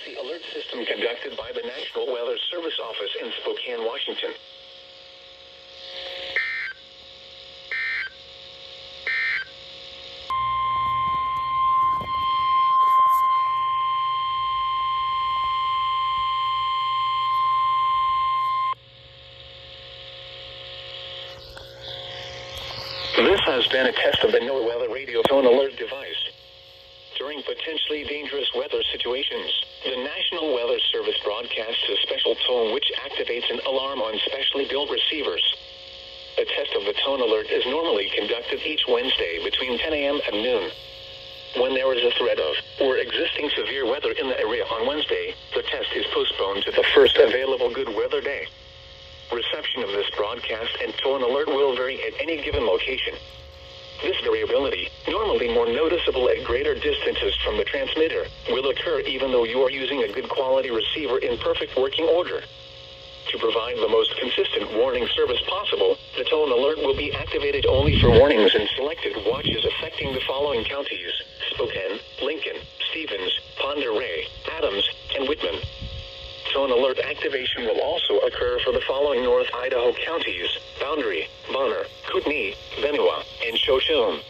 emergency alert system conducted by the National Weather Service Office in Spokane, Washington. This has been a test of the NOAA Weather Radio Tone Alert device. During potentially dangerous weather situations, the National Weather Service broadcasts a special tone which activates an alarm on specially built receivers. A test of the tone alert is normally conducted each Wednesday between 10 a.m. and noon. When there is a threat of or existing severe weather in the area on Wednesday, the test is postponed to the first available good weather day. Reception of this broadcast and tone alert will vary at any given location. This variability, normally more noticeable at greater distances from the transmitter, will occur even though you are using a good quality receiver in perfect working order. To provide the most consistent warning service possible, the tone alert will be activated only for warnings in selected watches affecting the following counties: Spokane, Lincoln, Stevens, Pend Oreille, Adams, and Whitman. Tone alert activation will also occur for the following North Idaho counties: Boundary, Bonner, Kootenai, Benewah, and Shoshone.